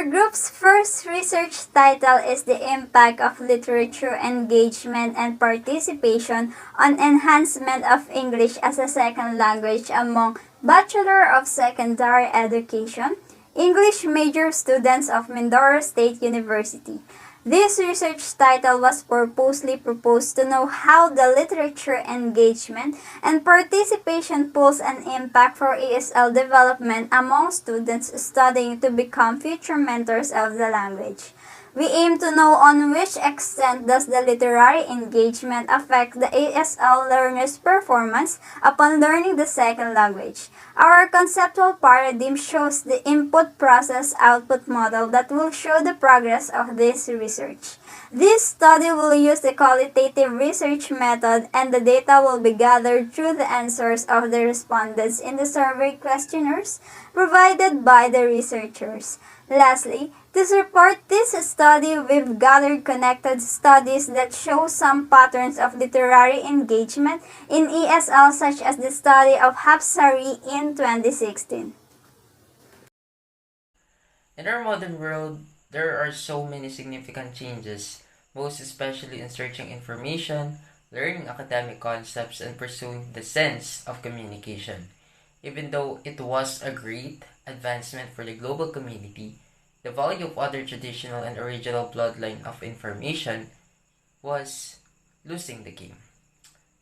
Our group's first research title is The Impact of Literature Engagement and Participation on Enhancement of English as a Second Language among Bachelor of Secondary Education, English major students of Mindoro State University. This research title was purposely proposed to know how the literature engagement and participation pulls an impact for ESL development among students studying to become future mentors of the language. We aim to know on which extent does the literary engagement affect the ASL learner's performance upon learning the second language. Our conceptual paradigm shows the input process output model that will show the progress of this research. This study will use the qualitative research method and the data will be gathered through the answers of the respondents in the survey questionnaires provided by the researchers. Lastly, to support this study, we've gathered connected studies that show some patterns of literary engagement in ESL, such as the study of Hapsari in 2016. In our modern world, there are so many significant changes, most especially in searching information, learning academic concepts, and pursuing the sense of communication. Even though it was a great advancement for the global community, the value of other traditional and original bloodline of information was losing the game.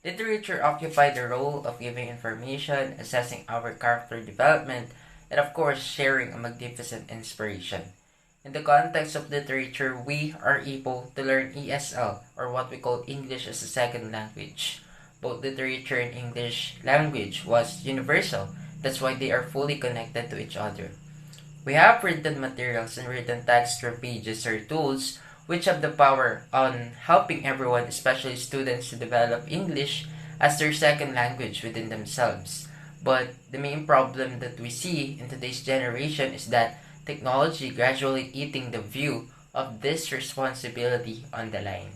Literature occupied the role of giving information, assessing our character development, and of course sharing a magnificent inspiration. In the context of literature, we are able to learn ESL, or what we call English as a Second Language. Both literature and English language was universal, that's why they are fully connected to each other. We have printed materials and written text or pages or tools which have the power on helping everyone, especially students, to develop English as their second language within themselves. But the main problem that we see in today's generation is that technology gradually eating the view of this responsibility on the line.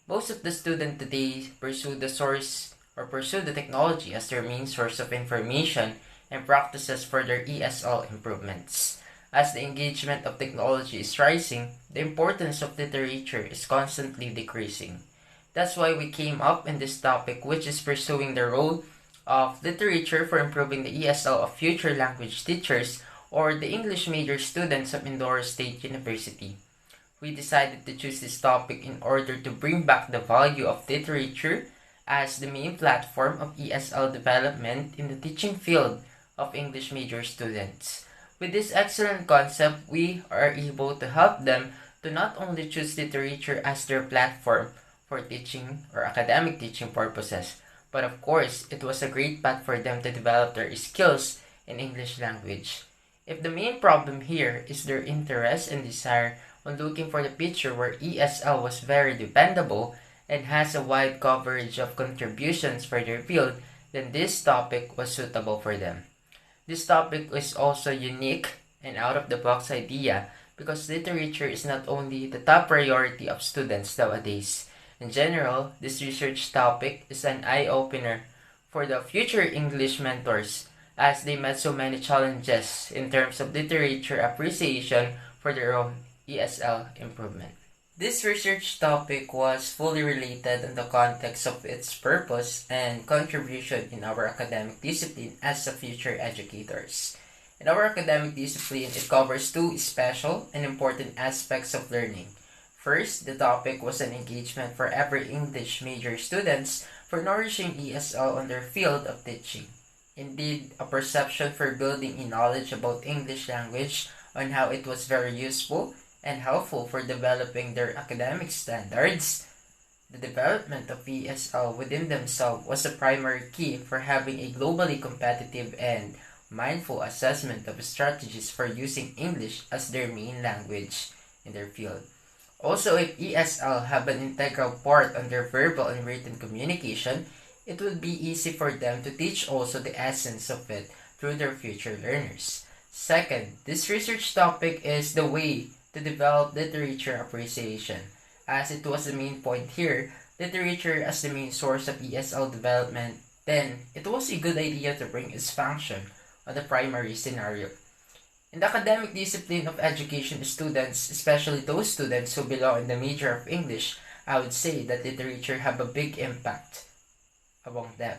Most of the students today pursue the technology as their main source of information and practices for their ESL improvements. As the engagement of technology is rising, the importance of literature is constantly decreasing. That's why we came up in this topic, which is pursuing the role of literature for improving the ESL of future language teachers or the English major students of Mindoro State University. We decided to choose this topic in order to bring back the value of literature as the main platform of ESL development in the teaching field of English major students. With this excellent concept, we are able to help them to not only choose literature as their platform for teaching or academic teaching purposes, but of course, it was a great path for them to develop their skills in English language. If the main problem here is their interest and desire on looking for the picture where ESL was very dependable and has a wide coverage of contributions for their field, then this topic was suitable for them. This topic is also unique and out-of-the-box idea because literature is not only the top priority of students nowadays. In general, this research topic is an eye-opener for the future English mentors as they met so many challenges in terms of literature appreciation for their own ESL improvement. This research topic was fully related in the context of its purpose and contribution in our academic discipline as a future educators. In our academic discipline, it covers two special and important aspects of learning. First, the topic was an engagement for every English major students for nourishing ESL on their field of teaching. Indeed, a perception for building a knowledge about English language on how it was very useful and helpful for developing their academic standards. The development of ESL within themselves was a primary key for having a globally competitive and mindful assessment of strategies for using English as their main language in their field. Also, if ESL have an integral part on their verbal and written communication, it would be easy for them to teach also the essence of it through their future learners. Second, this research topic is the way to develop literature appreciation. As it was the main point here, literature as the main source of ESL development, then it was a good idea to bring its function on the primary scenario. In the academic discipline of education students, especially those students who belong in the major of English, I would say that literature have a big impact among them.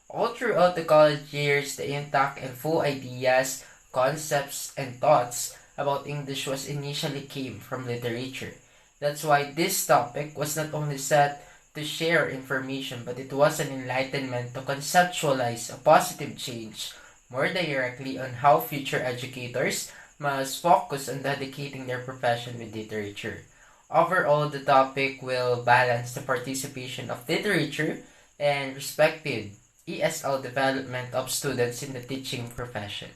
All throughout the college years, the intact and full ideas, concepts, and thoughts about English was initially came from literature. That's why this topic was not only set to share information, but it was an enlightenment to conceptualize a positive change more directly on how future educators must focus on dedicating their profession with literature. Overall, the topic will balance the participation of literature and respected ESL development of students in the teaching profession.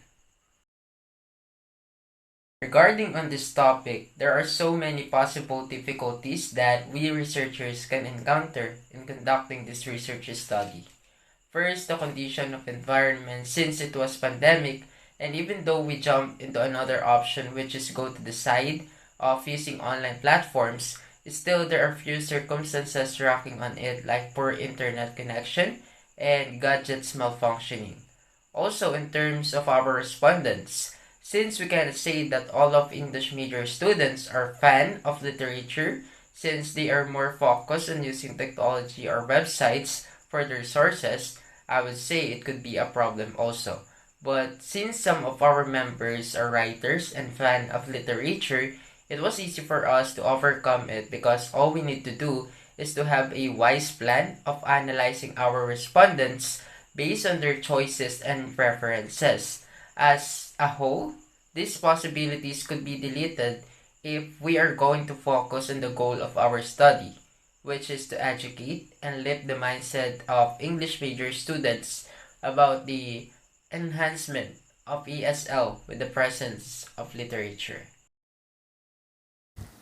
Regarding on this topic, there are so many possible difficulties that we researchers can encounter in conducting this research study. First, the condition of environment since it was pandemic, and even though we jump into another option which is go to the side of using online platforms, still there are few circumstances rocking on it like poor internet connection and gadgets malfunctioning. Also in terms of our respondents, since we cannot say that all of English major students are fan of literature, since they are more focused on using technology or websites for their sources, I would say it could be a problem also. But since some of our members are writers and fan of literature, it was easy for us to overcome it because all we need to do is to have a wise plan of analyzing our respondents based on their choices and preferences. As a whole, these possibilities could be deleted if we are going to focus on the goal of our study, which is to educate and lift the mindset of English major students about the enhancement of ESL with the presence of literature.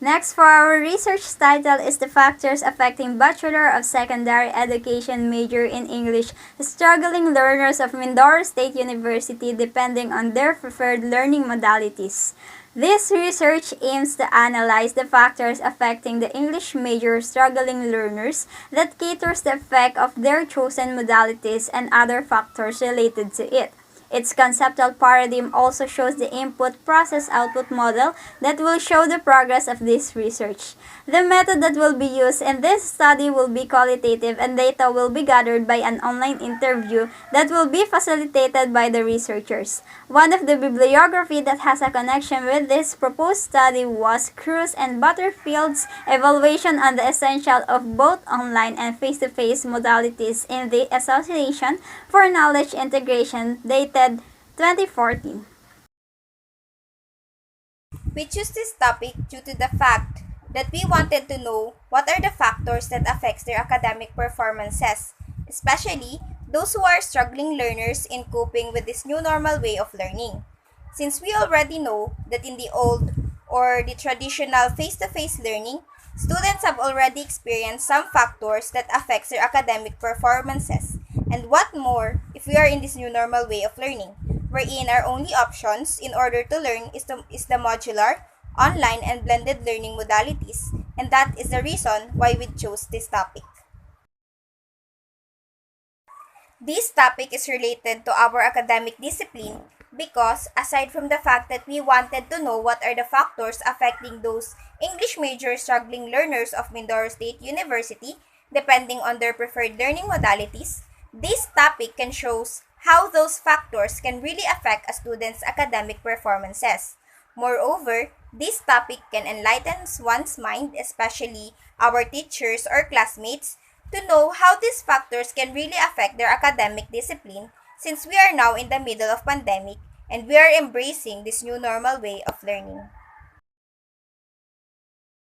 Next for our research title is the factors affecting Bachelor of Secondary Education major in English struggling learners of Mindoro State University depending on their preferred learning modalities. This research aims to analyze the factors affecting the English major struggling learners that caters the effect of their chosen modalities and other factors related to it. Its conceptual paradigm also shows the input-process-output model that will show the progress of this research. The method that will be used in this study will be qualitative and data will be gathered by an online interview that will be facilitated by the researchers. One of the bibliography that has a connection with this proposed study was Cruz and Butterfield's evaluation on the essential of both online and face-to-face modalities in the Association for Knowledge Integration dated 2014. We choose this topic due to the fact that we wanted to know what are the factors that affects their academic performances, especially those who are struggling learners in coping with this new normal way of learning. Since we already know that in the old or the traditional face-to-face learning, students have already experienced some factors that affects their academic performances. And what more if we are in this new normal way of learning, wherein our only options in order to learn is the modular, online, and blended learning modalities, and that is the reason why we chose this topic. This topic is related to our academic discipline because aside from the fact that we wanted to know what are the factors affecting those English major struggling learners of Mindoro State University, depending on their preferred learning modalities, this topic can show how those factors can really affect a student's academic performances. Moreover, this topic can enlighten one's mind, especially our teachers or classmates, to know how these factors can really affect their academic discipline since we are now in the middle of pandemic and we are embracing this new normal way of learning.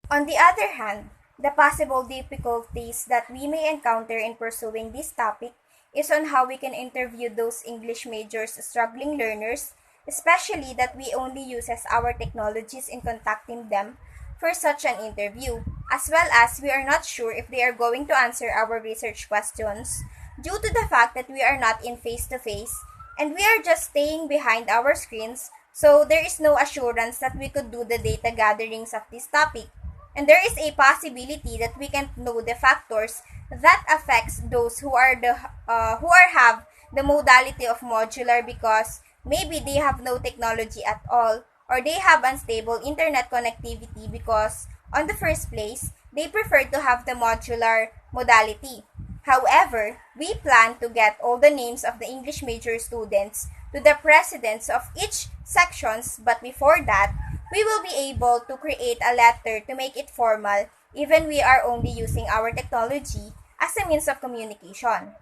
On the other hand, the possible difficulties that we may encounter in pursuing this topic is on how we can interview those English majors struggling learners, especially that we only uses our technologies in contacting them for such an interview, as well as we are not sure if they are going to answer our research questions due to the fact that we are not in face-to-face and we are just staying behind our screens, so there is no assurance that we could do the data gatherings of this topic. And there is a possibility that we can know the factors that affects those who have the modality of modular because Maybe they have no technology at all, or they have unstable internet connectivity because, on the first place, they prefer to have the modular modality. However, we plan to get all the names of the English major students to the presidents of each sections, but before that, we will be able to create a letter to make it formal, even we are only using our technology as a means of communication.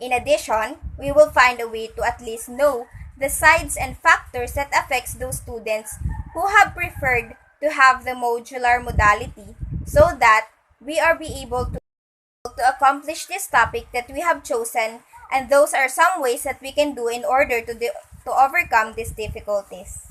In addition, we will find a way to at least know the sides and factors that affects those students who have preferred to have the modular modality so that we are be able to accomplish this topic that we have chosen, and those are some ways that we can do in order to overcome these difficulties.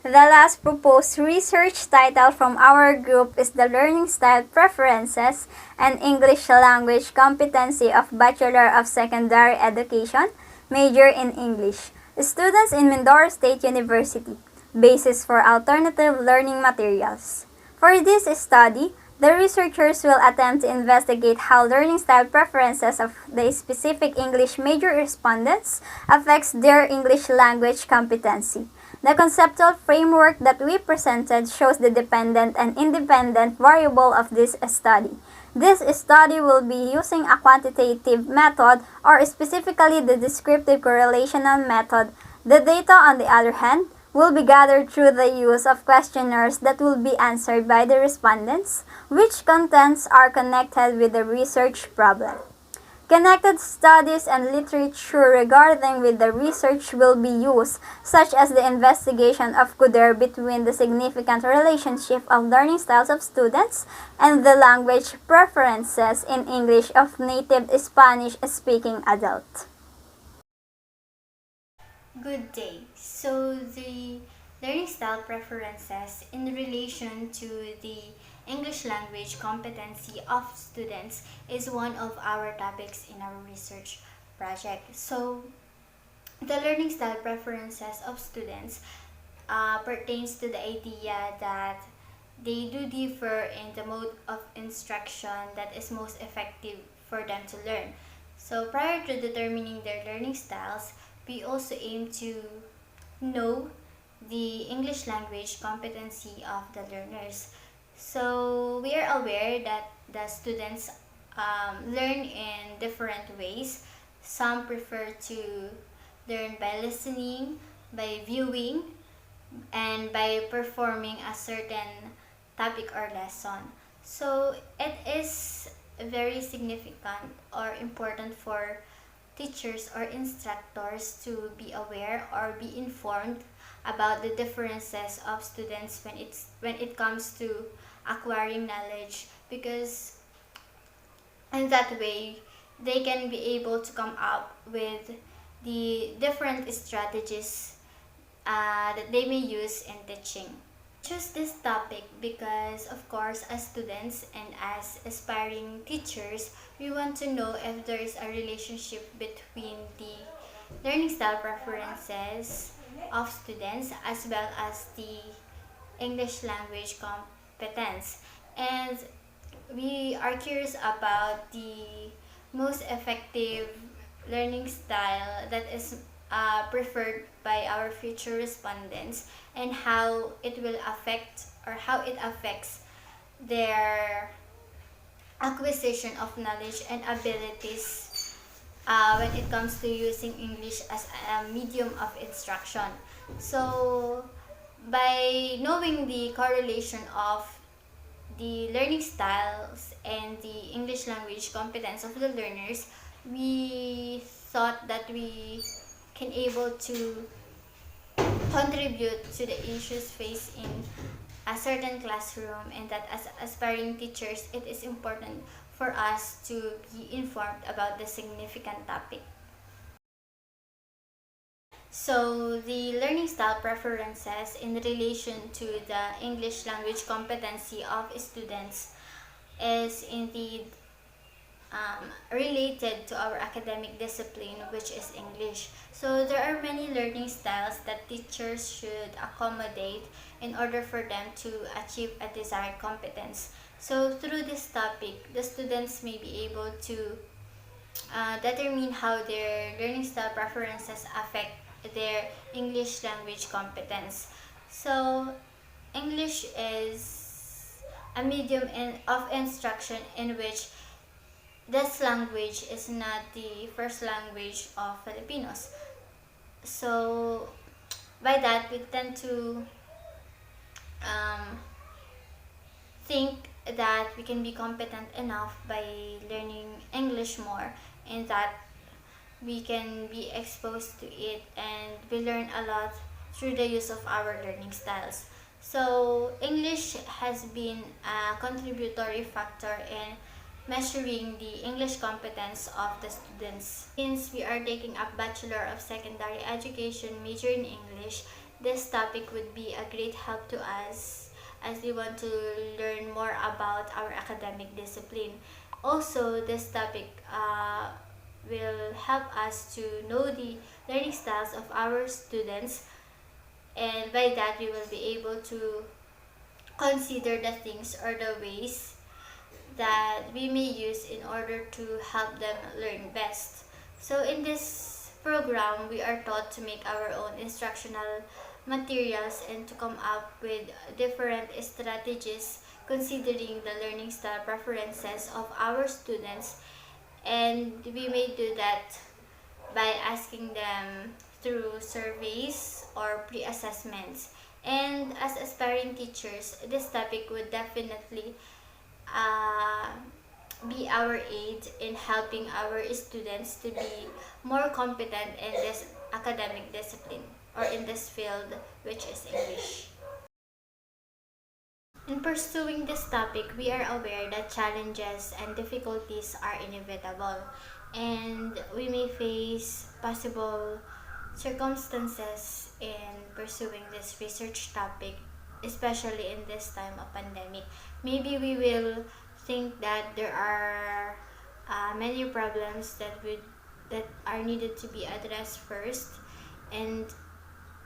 The last proposed research title from our group is The Learning Style Preferences and English Language Competency of Bachelor of Secondary Education, major in English. Students in Mindoro State University. Basis for alternative learning materials. For this study, the researchers will attempt to investigate how learning style preferences of the specific English major respondents affects their English language competency. The conceptual framework that we presented shows the dependent and independent variable of this study. This study will be using a quantitative method or specifically the descriptive correlational method. The data, on the other hand, will be gathered through the use of questionnaires that will be answered by the respondents, which contents are connected with the research problem. Connected studies and literature regarding with the research will be used, such as the investigation of could there between the significant relationship of learning styles of students and the language preferences in English of native Spanish-speaking adults. Good day. So the learning style preferences in relation to the English language competency of students is one of our topics in our research project. So the learning style preferences of students pertains to the idea that they do differ in the mode of instruction that is most effective for them to learn. So prior to determining their learning styles, we also aim to know the English language competency of the learners. So we are aware that the students learn in different ways. Some prefer to learn by listening, by viewing, and by performing a certain topic or lesson. So it is very significant or important for teachers or instructors to be aware or be informed about the differences of students when it comes to acquiring knowledge, because in that way they can be able to come up with the different strategies that they may use in teaching. Choose this topic because, of course, as students and as aspiring teachers, we want to know if there is a relationship between the learning style preferences of students as well as the English language competence. And we are curious about the most effective learning style that is preferred by our future respondents, and how it will affect or how it affects their acquisition of knowledge and abilities when it comes to using English as a medium of instruction. So by knowing the correlation of the learning styles and the English language competence of the learners, we thought that we can able to contribute to the issues faced in a certain classroom, and that as aspiring teachers, it is important for us to be informed about the significant topic. So the learning style preferences in relation to the English language competency of students is indeed related to our academic discipline, which is English. So there are many learning styles that teachers should accommodate in order for them to achieve a desired competence. So through this topic, the students may be able to determine how their learning style preferences affect their English language competence. So, English is a medium of instruction in which this language is not the first language of Filipinos. So, by that, we tend to um, think that we can be competent enough by learning English more, and that we can be exposed to it and we learn a lot through the use of our learning styles. So, English has been a contributory factor in measuring the English competence of the students. Since we are taking up Bachelor of Secondary Education major in English, this topic would be a great help to us as we want to learn more about our academic discipline. Also, this topic will help us to know the learning styles of our students, and by that we will be able to consider the things or the ways that we may use in order to help them learn best. So in this program, we are taught to make our own instructional materials and to come up with different strategies considering the learning style preferences of our students, and we may do that by asking them through surveys or pre-assessments. And as aspiring teachers, this topic would definitely uh, be our aid in helping our students to be more competent in this academic discipline or in this field, which is English. In pursuing this topic, we are aware that challenges and difficulties are inevitable, and we may face possible circumstances in pursuing this research topic, especially in this time of pandemic. Maybe we will think that there are many problems that are needed to be addressed first, and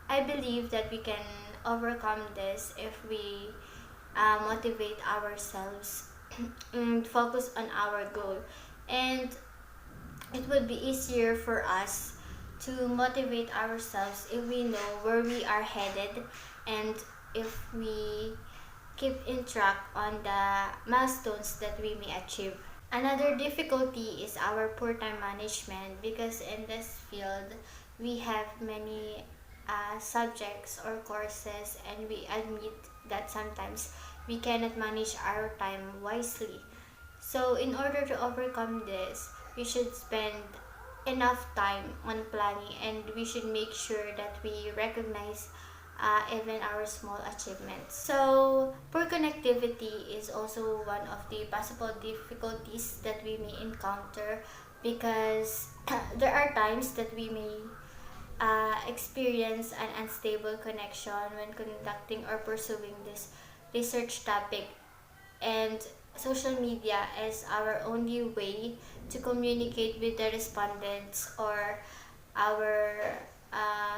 I believe that we can overcome this if we motivate ourselves and focus on our goal. And it would be easier for us to motivate ourselves if we know where we are headed and if we keep in track on the milestones that we may achieve. Another difficulty is our poor time management, because in this field we have many subjects or courses, and we admit that sometimes we cannot manage our time wisely. So, in order to overcome this, we should spend enough time on planning, and we should make sure that we recognize even our small achievements. So, poor connectivity is also one of the possible difficulties that we may encounter, because there are times that we may experience an unstable connection when conducting or pursuing this research topic, and social media is our only way to communicate with the respondents or our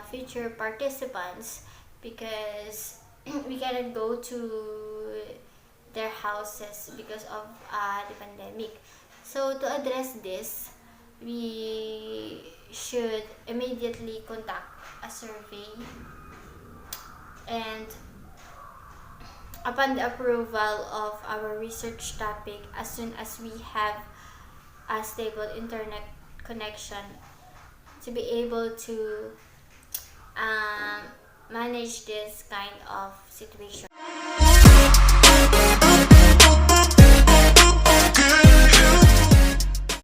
future participants, because we cannot go to their houses because of the pandemic. So to address this, we should immediately conduct a survey, and upon the approval of our research topic, as soon as we have a stable internet connection, to be able to manage this kind of situation.